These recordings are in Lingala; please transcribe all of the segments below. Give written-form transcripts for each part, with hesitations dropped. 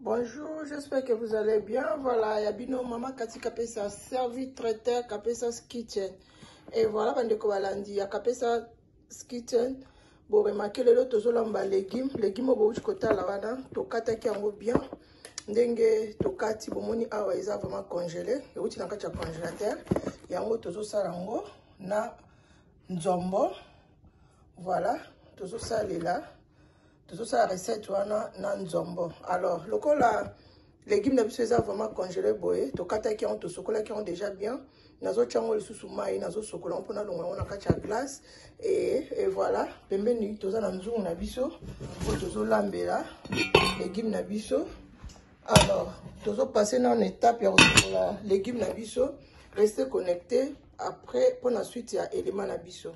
Bonjour, j'espère que vous allez bien. Voilà, Yabino Mama Kati Kapesa servi traiteur Kapesa Kitchen. Et voilà, Bandeko Balandi, ya Kapesa Kitchen. Bon, remarquez le lot tozolamba légumes au bout du côté là wana, tokata ki yango bien. Ndenge tokati bomoni awa eza vraiment congelé. Et outi nakati ya congélateur. Yango tozo salango na nzombo. Voilà, tozo salela. Tout ça recette wana na nzombo. Alors, lokola légumes na biso eza vraiment congelé boye, to kata ki on to sokola ki on déjà bien. Nazo chango le susu mai nazo sokola on pona longa on kati ya glace et voilà, pembeni toza na nzungu na biso, po tozo lambela légumes na biso. Alors, tozo passer dans une étape ya sokola légumes na biso, restez connectés. Après, pour la suite, il y a élément na biso.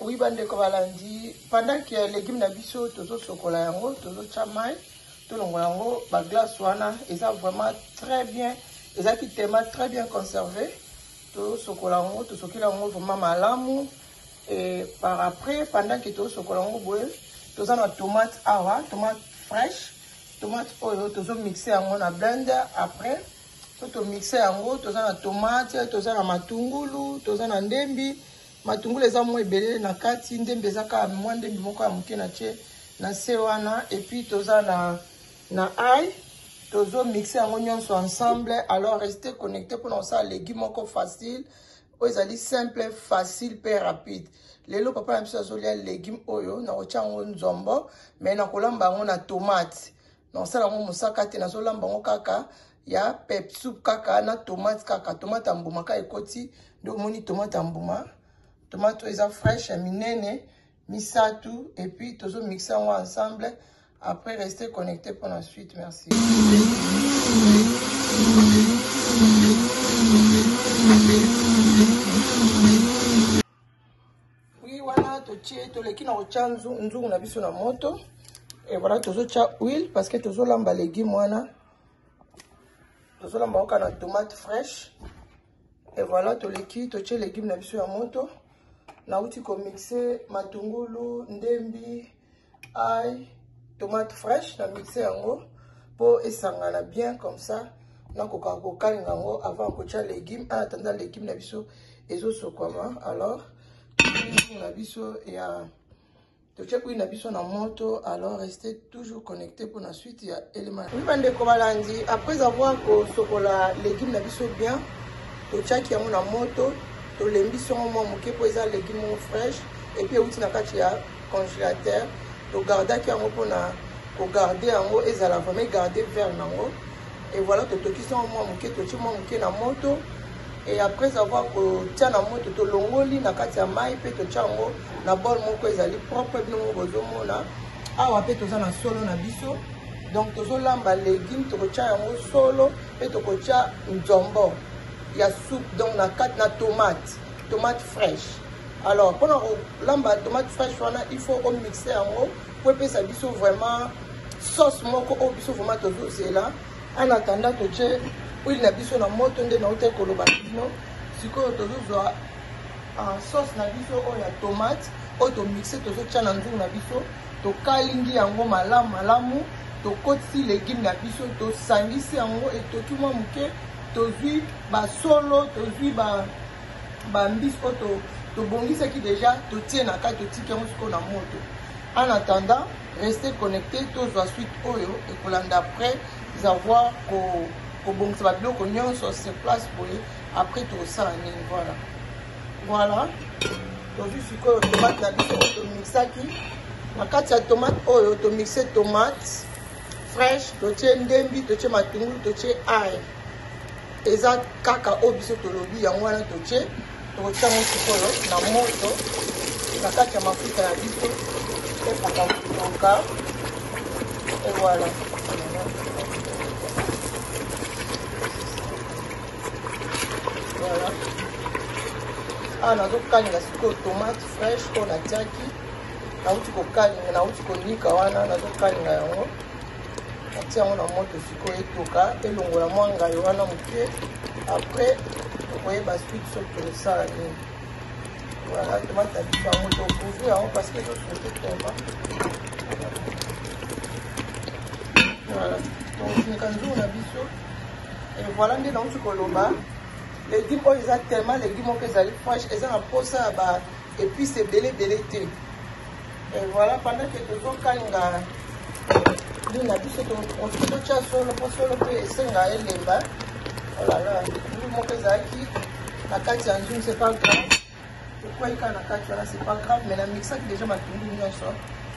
Oui, Bandeko Balandi, pendant que les légumes na biso, tozo sokola yango, tozo chamay, to longo yango, ba glace wana, ils ont vraiment très bien, ils ont tellement très bien conservé. Tozo sokola yango, tozo sokola yango vraiment malamu. Et par après, pendant que tozo sokola yango boye, tozo na tomate awa, tomate fraîche, tomate oyo, tozo mixer yango na blender. Après, to mixer yango, toza na tomate, toza na matungulu, toza na ndembi. Matungulu eza mo ebele na kati, ndembi eza ka mwa ndembi moko ya muke na tie na se wana. Et puis toza na ail, tozo mixer yango nyonso ensemble. Alors restez connectés pour nous ça légumes moko facile. Ezali simple, facile, pe rapide. Lelo papa na biso azolia légumes oyo na kotia yango nzombo, mais na kolamba yango na tomate. Na sala yango mosaka te na zolamba yango kaka. Ya pep soup kaka na tomate kaka, tomate ambuma ka ekoti, donc moni tomate ambuma, tomate eza fraîche minene, misatu, et puis tozo mixer ensemble. Après restez connectés pour la suite, merci. Oui, voilà, to leki na ochanzu nzungu na biso na moto. Et voilà, tozo cha huile parce que tozo lamba légumes wana. Tozo lamba oka na tomate fraîche. Et voilà, to leki to che légumes na biso ya moto. Na uti ko mixer matungulu, ndembi, ail, tomate fraîche na mixer yango pour esangana bien comme ça. Na ko kalinga yango avant ko cha légumes, en attendant légumes na biso ezo sokwama. Alors, na biso ya to check na biso na moto. Alors restez toujours connectés pour la suite, il y a élément. Bandeko Balandi, après avoir sokola légumes na biso bien, to check yango na moto, to lembi songo mo moke po eza légumes fraîches et puis outi na kati ya congélateur, to garder ki yango pona ko garder yango ezala vraiment garder vers nango. Et voilà, to toki songo mo moke, to chi mo moke na moto. Et après avoir tia na moto to longoli na kati ya mai pe to chango na bol moko ezali propre bino bozo mona awa pe toza na solo na biso. Donc tozo lamba légumes to tia yango solo pe to tia nzombo ya soupe, donc na kati na tomate fraîche. Alors pour lamba tomate fraîche wana il faut on mixer yango pour pe sa biso vraiment sauce moko o biso vraiment tozo zela. En attendant to tia huile na biso na moto nde na ute koloba bino sikoyo tozozwa sauce na biso oyo ya tomate oyo to mixer tozo tia na nzungu na biso to kalingi yango malamu to kotisi légumes na biso to sangisi yango etoki mwa muke tozwi basolo tozwi ba mbisi oyo to bongisaki déjà to tie na kati totiki yango sikoyo na moto. En attendant, restez connectés tozwa suite oyo ekolanda après avoir ko bon ça va bien qu'on y sur ces places pour après tout ça voilà donc juste que tomate na biso to mixaki na kati ya tomate oyo to mixer tomate fraîche to tie ndembi to tie matungulu to tie ail eza kaka o biso to lobi yango wana to tie to tia mo sikoyo na moto na kati ya mafuta ya biso et paka et voilà. Voilà. Ah, nazo kalinga siko tomate fraîche ko na tiaki. Na uti ko kalinga, na uti ko nika wana nazo kalinga yango. Atia yango na moto siko etoka, elongola mwanga yo wana muke. Après, okoye ba suite soki to sala ni. Voilà, tomate na biso yango to bouger yango parce que to sauter tellement. Voilà. Et voilà, nous avons dit les légumes, ils ont tellement les légumes qui sont fraîches, ils ont un peu ça, et puis c'est belé thé. Et voilà, pendant que nous avons nous avons dit que nous avons solo oh là là, c'est pas grave. Pourquoi il y a c'est pas grave, mais la mixa qui déjà m'a tout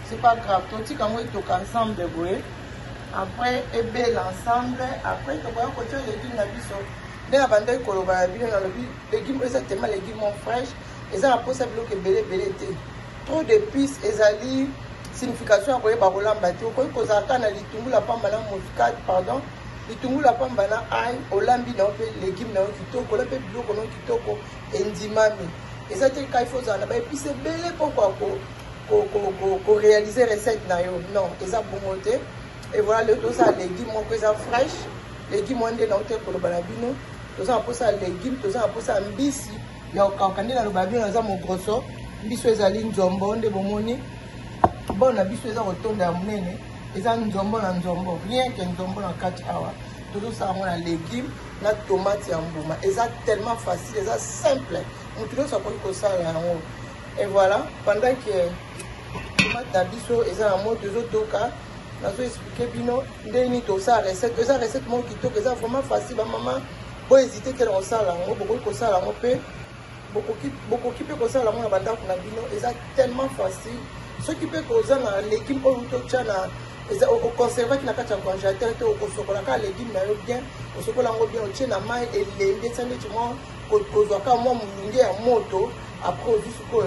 c'est pas grave. Tout ce qu'on est ensemble de vous. Après, et belle ensemble. Après, tu vois, quand tu as les légumes, dès la bande de légumes, c'est tellement les légumes fraîches. Et ça, après, ça bloque belé thé. Trop d'épices, et ça dit signification après, par exemple, bateau. Quand tu as un litungu, la pamba, la muscade, pardon. Litungu, la pamba, la ail, olambi, les légumes, kitoko, la pépido, kitoko, endimami. Et ça, il faut ça. Et puis, c'est belé pourquoi pour réaliser recette non et ça bon côté et voilà le tout ça légumes que ça fraîche légumes on est dans le balabino tout ça pour ça légumes tout ça pour ça mbisi ya okakandi na balabino za mon grosso mbiso ezali nzombo nde bomoni bon na biso eza kotonda munene eza nzombo na nzombo rien que nzombo na 4 awa tout ça on a légumes na tomate ya mbuma eza tellement facile eza simple tout ça pour ça là et voilà pendant que Tabiso et ça en mode de toka na so expliquer bino ndeni to ça recette mon qui toka ça vraiment facile maman pas hésiter que on ça là beaucoup ko ça là on peut beaucoup qui peut ko ça là on banda na bino et ça tellement facile ce qui peut causer na l'équipe au to chana et ça au conserver qui na kata congélateur to ko sokola ka légumes na yo bien au sokola ngo bien o chena mai et les sandwich tu moi ko zo ka moi mulungi ya moto après juste ko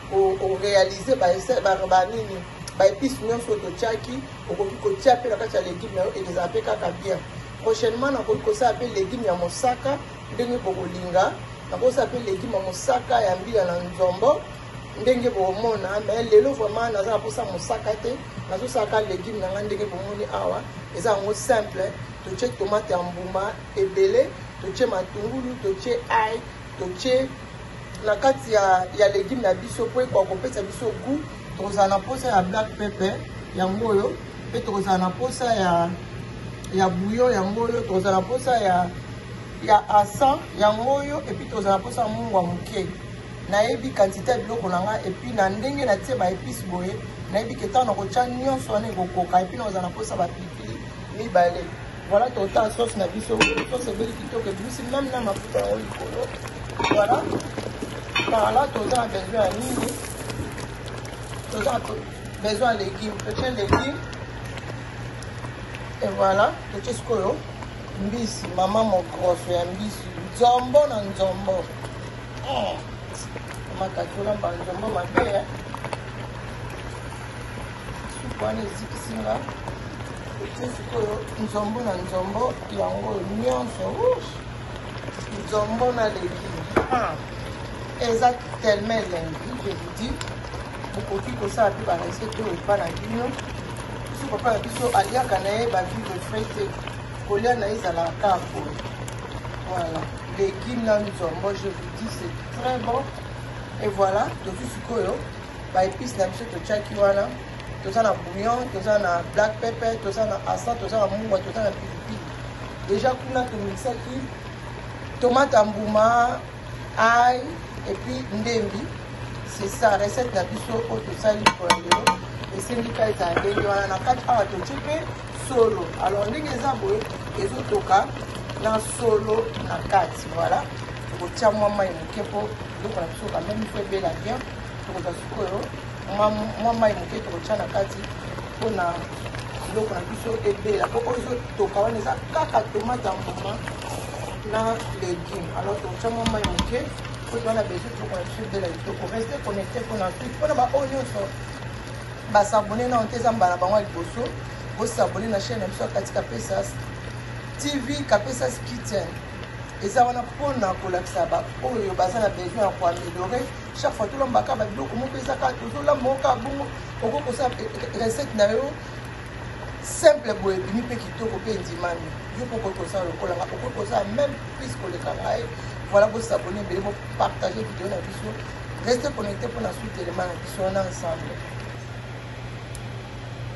au réaliser nini épices nyonso totiaki okoki kotia mpe na kati ya légume na yo eleza mpe kaka bien prochainement nakoki kosala mpe légume ya mosaka ndenge bokolinga nakosala mpe légume ya mosaka ya mbila na nzombo ndenge bomona mais lelo vraiment naza na mposa mosaka te nazosalaka légume na ngai ndenge bomoni awa eza yango simple totie tomate ya mbuma ebele totie matungulu totie ai totie na kati ya légume na biso po kwa kopesa biso goût tokozala na posa ya black pepper yango oyo pe tokozala na posa ya bouillon yango oyo tokozala na posa ya asan yango oyo et puis tokozala na posa ya mungwa moke nayebi quantité ya biloko na ngai et puis na ndenge natie baépice boye nayebi ke ntango nakotya nyonso wana ekokoka et puis nakozala na posa bapilipili mibale voilà tota sauce na biso sauce ebeli kitoko ebimisi même na mafuta yango likolo voilà. Par là, tu as besoin de nini, tu as besoin de légumes, tu as légumes, et voilà, tu as ce que mbisi, maman mon gros, mbisi, nzombo na nzombo, makatula mba nzombo mabe, supane zikisinga, tu as ce que nzombo na nzombo, yango nyonso, nzombo na légumes. Exact tellement lundi, je vous dis, beaucoup qui que ça a pu balancer tout et pas la vie. Si papa a dit so alia kanae ba vie de fête, coller naïs à la carte. Voilà, légumes là nous sommes. Je vous dis c'est très bon. Et voilà, tout ce que yo, ba épices na biso to chaki wana, to ça na bouillon, to ça na black pepper, to ça na asa, to ça na mungwa, to ça na pilipili. Déjà kuna to mixa qui tomate ambuma, ail et puis ndembi, c'est ça recette na biso au to sali pour le syndicat est en ndenge wana na kati awa to tipe solo. Alors ndenge eza boye ezo toka na solo na kati voilà. To tia mwa mai moke po donc na biso quand même fait bela bien. To ko sikoyo mwa mai moke to tia na kati po na donc na biso ebela po ozo toka wana eza kaka tomate mbuma na légumes. Alors to tia mwa mai moke. Vous avez besoin de la vidéo pour rester connecté pour la suite. Pour nous s'abonner à vous s'abonner à la chaîne Kapesas TV Kapesas Kitchen. Et ça va pour la besoin pour améliorer. Chaque fois, tout le monde a vidéo comment ça tout le monde a recette simple pour ni pe kitoko pe ndimani. Yo pour que ça le cola pour ça même plus que le travail. Voilà, vous vous abonnez, vous partagez la vidéo, restez connectés pour la suite des éléments qui sont ensemble.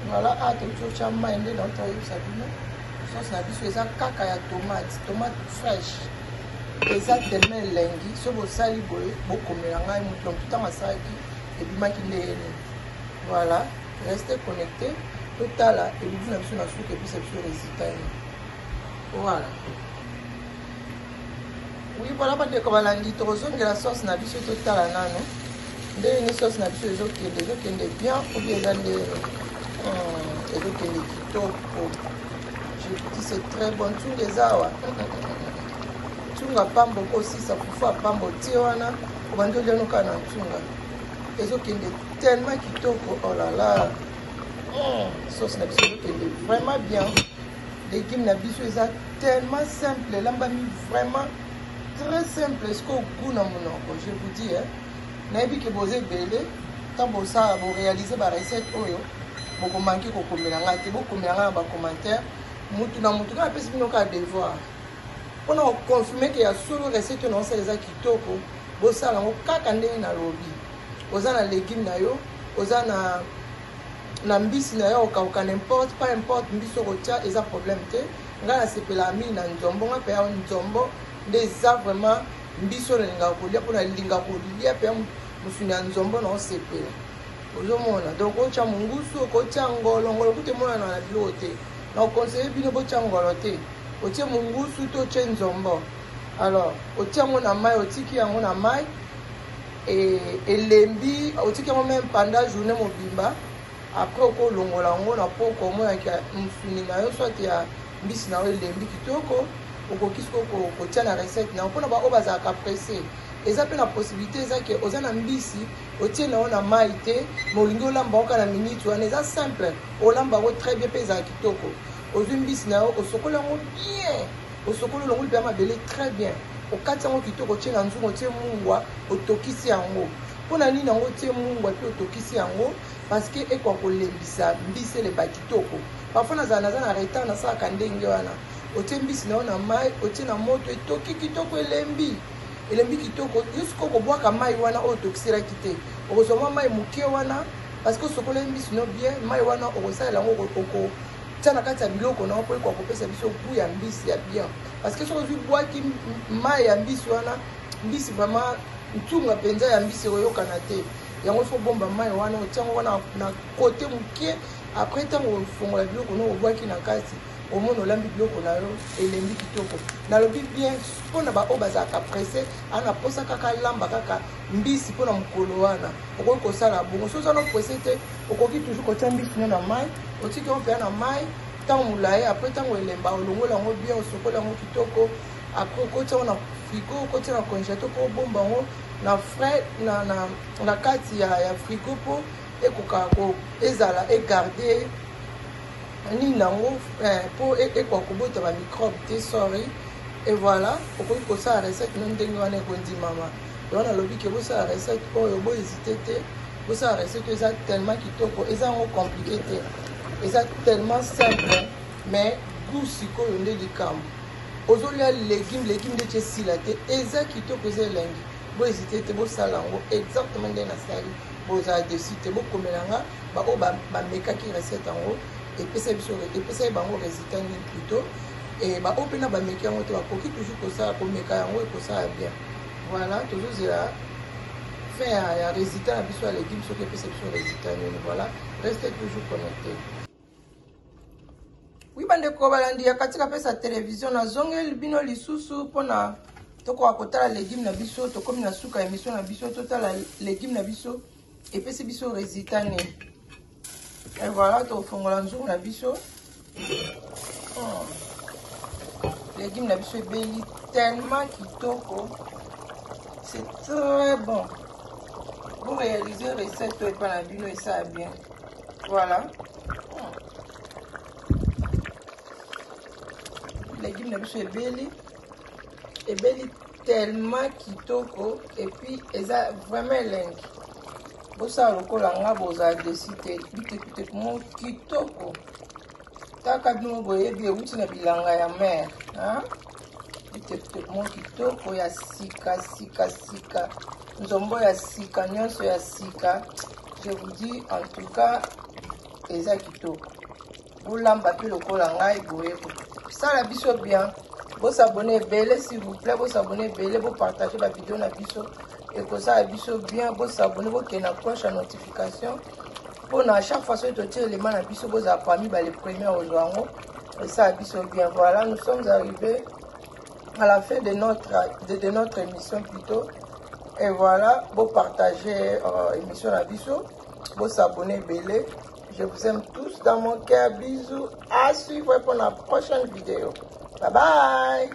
Voilà, à tout le monde, sauce na biso eza kaka ya tomate fraîche eza tellement elengi so bosali boye bokomela ngai moto donc tout asalaki ebimaki ndeyeni. Voilà, restez connecté totala eludi na biso na suka epesa biso résultat. Voilà, oui, voilà bandeko balandi tozongela sauce na biso totala nano ndenge sauce na biso ezokende bien ou bien eza nde ezokende kitoko. Je vous dis c'est très bon. Tunga eza awa tunga pambo kosisa fufu apambo tie wana obandi oliano kaka na ntunga ezokende tellement kitoko. Oh là là, sauce na biso ezokende vraiment bien. Légumes na biso eza tellement simple elambami vraiment très simple. Est-ce que goût na monoko je vous dis nayebi ke boza ebele ntango bosala boréalize barecette oyo bokomanke kokomela ngai te bokomela ngai na bacommentaire mutu na mutu kaka apesi bino kaka devoir mpona koconfirme ke ya solo recette oyo naosala eza kitoko. bosala yango kaka ndenge nalobi. Oza na légume na yo, oza na mbisi na yo okauka n'importe pas importe mbisi okotia eza problème te. Nga na sepela mingi na nzombo nga pe ya nzombo nde eza vraiment mbisi oyo nalingaka kolia mpona lingaka kolia pe ya musuni ya nzombo na osepela ozomona. Donc otia mungusu okotia ngolo kute monana na biloko te. Na okonseille bino botia ngolo te, otie mungusu to otie nzombo. Alors otia yango na mai, otiki yango na mai elembi otiki yango même pendant journée mobimba. Après okolongola yango na poko omonaka musuni na yo soit ya mbisi na yo elembi kitoko okokisi kotia na recette na mpona bao bazalaka pressé. Eza pe na possibilité eza ke oza na mbisi otie na yo na mai te mais olingi olamba oka na minute wana eza simple olamba yango très bien mpe ezala kitoko. Ozwi mbisi na yo osokola yango bien, osokola longo mpe ya mabele très bien, okati yango kitoko otie na nzungu otie mungwa otokisi yango. Mpona nini yango otie mungwa mpe otokisi yango parce que ekoka kolembisa mbisi eleba kitoko. Parfois naza na retard nasalaka ndenge wana otie mbisi na yo na mai otie na moto etoki kitoko elembi kitoko jusqu'au kobwaka mai wana oyo otokiselaki te. Okozwa mai moke wana parce que osokola mbisi no bien mai wana okosalela yango tia na kati ya biloko na mpo ekoka kopesa biso goût ya mbisi ya bien. Parce que soki ozwi bwaki mai ya mbisi wana mbisi vraiment ntunga mpenza ya mbisi oyokana te. Yango soki obomba mai wana otia yango wana na kote moke après ntango ofongola biloko no obwaki na kati omona olambi biloko na yo elembi kitoko. Nalobi bien mpona baoyo bazalaka presse ana posa kaka lamba kaka mbisi mpona mokolo wana okoki kosala bongo. So oza no presse te okoki toujours kotia mbisi no na mai otiki yango mpeya na mai ntango molai après ntango elemba olongola yango bien osokola yango kitoko. Après okotia yango na frigo okotia na congélateur mpo obomba yango na frais na kati ya frigo mpo ekoka ezala egarde nini nango mpo ekoka kobota bamicrobe te sorry. Et voilà okoki kosala recette no ndenge wana ekondimama. Wana alobi ke bosala recette oyo bohésite te, bosala recette oyo eza tellement kitoko, eza yango compliqué te, eza tellement simple mais goût sikoyo nde likambo. Ozolia légume nde tie sila te, eza kitoko eza elengi. Bohésite te bosala yango exactement nde nasali bozala desi te. Bokomela nga baoyo bamekaki recette yango epesa bango résultat nini plutôt et baoyo mpena bameki yango te bakoki toujours kosala komeka yango ekosala bien. Voilà tozozela fin ya résultat na biso ya légume soki epesa biso résultat nini. Voilà, restez toujours connecté. Oui bandeko balandi ya katika pesa télévision nazongeli bino lisusu mpona tokoka kotala légume na biso tokomi na suka émission na biso totala légume na biso epesi biso résultat nini. Et voilà tofongola nzungu na biso légume na biso ebeli tellement kitoko, c'est très bon. Vous réalisez recette et pas la bino et ça bien. Voilà. Légume na biso ebeli tellement kitoko et puis eza vraiment elengi. Bosala lokola nga bozala desi te bitekuteke mo kitoko taka bino boyebi euti na bilanga ya mer bitekuteke mo kitoko ya sika nzombo ya sika nyonso ya sika. Je vous dis en tout cas eza kitoko. Bolamba mpe lokola ngai boye Ça la biso bien. Vous abonnez belé s'il vous plaît. Vous abonnez belé. Vous partagez la vidéo na biso. Et que ça la biso bien. Vous abonnez. Vous qui na cloche à notification. Pour à chaque fois que tu as les mains na biso. Vous avez parmi les premiers au journaux. Et ça la biso bien. Voilà, nous sommes arrivés à la fin de notre émission plutôt. Et voilà, vous partagez l'émission na biso. Vous abonnez belé. Je vous aime tous dans mon cœur. Bisous. À suivre pour la prochaine vidéo. Bye bye.